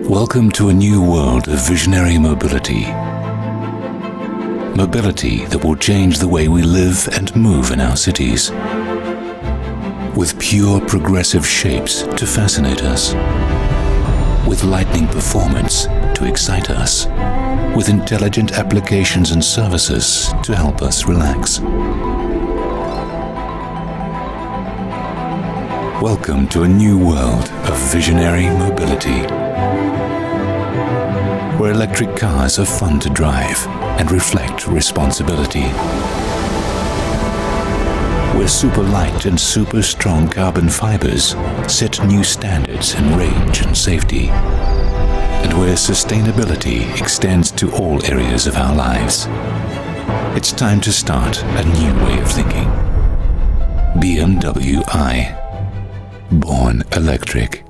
Welcome to a new world of visionary mobility. Mobility that will change the way we live and move in our cities. With pure progressive shapes to fascinate us. With lightning performance to excite us. With intelligent applications and services to help us relax. Welcome to a new world of visionary mobility, where electric cars are fun to drive and reflect responsibility. Where super light and super strong carbon fibers set new standards in range and safety. And where sustainability extends to all areas of our lives. It's time to start a new way of thinking. BMW i. Born electric.